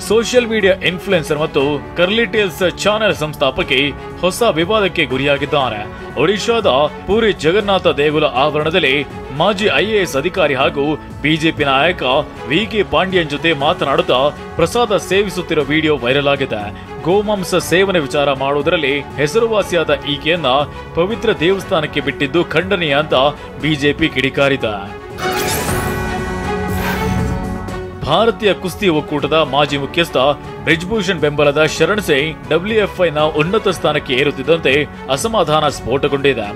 Social media influencer ಮತ್ತು curly tiles channel ಸಂಸ್ಥಾಪಕಿ ಹೊಸ ವಿವಾದಕ್ಕೆ ಗುರಿಯಾಗಿದ್ದಾರೆ. ಒಡಿಶಾದ ಪುರಿ ಜಗನ್ನಾಥ ದೇಗುಲ ಆವರಣದಲ್ಲಿ ಮಾಜಿ ಐಎಎಸ್ ಅಧಿಕಾರಿ ಹಾಗೂ ಬಿಜೆಪಿ ನಾಯಕ ವಿಕೆ ಪಾಂಡ್ಯನ್ ಜೊತೆ ಮಾತನಾಡುತ್ತಾ ಪ್ರಸಾದ ಸೇವಿಸುತ್ತಿರುವ ವಿಡಿಯೋ ವೈರಲ್ ಆಗಿದೆ. ಗೋಮಾಂಸ ಸೇವನೆ ವಿಚಾರ ಮಾಡುವುದರಲ್ಲಿ ಹೆಸರುವಾಸಿಯಾದ ಈಕೆಯನ್ನ ಪವಿತ್ರ ದೇವಸ್ಥಾನಕ್ಕೆ ಬಿಟ್ಟಿದ್ದು ಖಂಡನೀಯ ಅಂತ ಬಿಜೆಪಿ ಕಿಡಿಕಾರಿದೆ. ಭಾರತೀಯ ಕುಸ್ತಿ ಒಕ್ಕೂಟದ ಮಾಜಿ ಮುಖ್ಯಸ್ಥ ಬ್ರಿಜ್ಭೂಷಣ್ ಬೆಂಬಲದ ಶರಣ್ ಸಿಂಗ್ ಡಬ್ಲ್ಯೂಎಫ್ಐನ ಉನ್ನತ ಸ್ಥಾನಕ್ಕೆ ಏರುತ್ತಿದ್ದಂತೆ ಅಸಮಾಧಾನ ಸ್ಫೋಟಗೊಂಡಿದೆ.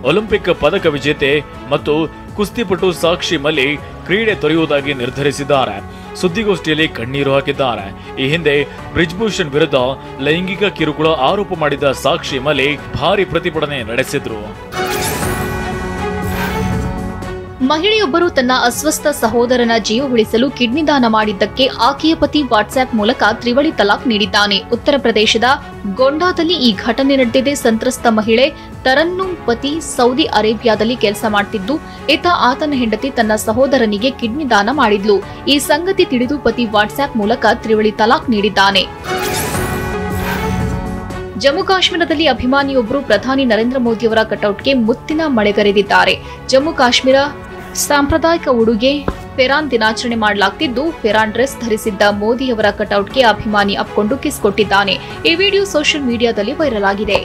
ಒಲಿಂಪಿಕ್ ಪದಕ ವಿಜೇತೆ ಮತ್ತು ಕುಸ್ತಿಪಟು ಸಾಕ್ಷಿ ಮಲ್ಲಿಕ್ ಕ್ರೀಡೆ ತೊರೆಯುವುದಾಗಿ ನಿರ್ಧರಿಸಿದ್ದಾರೆ. ಸುದ್ದಿಗೋಷ್ಠಿಯಲ್ಲಿ ಕಣ್ಣೀರು ಹಾಕಿದ್ದಾರೆ. ಈ ಹಿಂದೆ ಬ್ರಿಜ್ಭೂಷಣ್ ವಿರುದ್ಧ ಲೈಂಗಿಕ ಕಿರುಕುಳ ಆರೋಪ ಮಾಡಿದ ಸಾಕ್ಷಿ ಮಲ್ಲಿಕ್ ಭಾರಿ ಪ್ರತಿಭಟನೆ ನಡೆಸಿದ್ರು. ಮಹಿಳೆಯೊಬ್ಬರು ತನ್ನ ಅಸ್ವಸ್ಥ ಸಹೋದರನ ಜೀವ ಉಳಿಸಲು ಕಿಡ್ನಿ ದಾನ ಮಾಡಿದ್ದಕ್ಕೆ ಆಕೆಯ ಪತಿ ವಾಟ್ಸ್ಆಪ್ ಮೂಲಕ ತ್ರಿವಳಿ ತಲಾಕ್ ನೀಡಿದ್ದಾನೆ. ಉತ್ತರ ಪ್ರದೇಶದ ಗೊಂಡಾದಲ್ಲಿ ಈ ಘಟನೆ ನಡೆದಿದೆ. ಸಂತ್ರಸ್ತ ಮಹಿಳೆ ತರನ್ನೂಂ ಪತಿ ಸೌದಿ ಅರೇಬಿಯಾದಲ್ಲಿ ಕೆಲಸ ಮಾಡುತ್ತಿದ್ದು, ಆತನ ಹೆಂಡತಿ ತನ್ನ ಸಹೋದರನಿಗೆ ಕಿಡ್ನಿ ದಾನ ಮಾಡಿದ್ಲು. ಈ ಸಂಗತಿ ತಿಳಿದು ಪತಿ ವಾಟ್ಸ್ಆಪ್ ಮೂಲಕ ತ್ರಿವಳಿ ತಲಾಕ್ ನೀಡಿದ್ದಾನೆ. ಜಮ್ಮು ಕಾಶ್ಮೀರದಲ್ಲಿ ಅಭಿಮಾನಿಯೊಬ್ಬರು ಪ್ರಧಾನಿ ನರೇಂದ್ರ ಮೋದಿಯವರ ಕಟೌಟ್ಗೆ ಮುತ್ತಿನ ಮಳೆಗರೆದಿದ್ದಾರೆ. ಜಮ್ಮು ಕಾಶ್ಮೀರ ಸಾಂಪ್ರದಾಯಿಕ ಉಡುಗೆ ಫೆರಾನ್ ದಿನಾಚರಣೆ ಮಾಡಲಾಗುತ್ತಿದ್ದು, ಫೆರಾನ್ ಡ್ರೆಸ್ ಧರಿಸಿದ್ದ ಮೋದಿಯವರ ಕಟೌಟ್ಗೆ ಅಭಿಮಾನಿ ಅಪ್ಕೊಂಡು ಕಿಸ್ ಕೊಟ್ಟಿದ್ದಾನೆ. ಈ ವಿಡಿಯೋ ಸೋಷಿಯಲ್ ಮೀಡಿಯಾದಲ್ಲಿ ವೈರಲ್ ಆಗಿದೆ.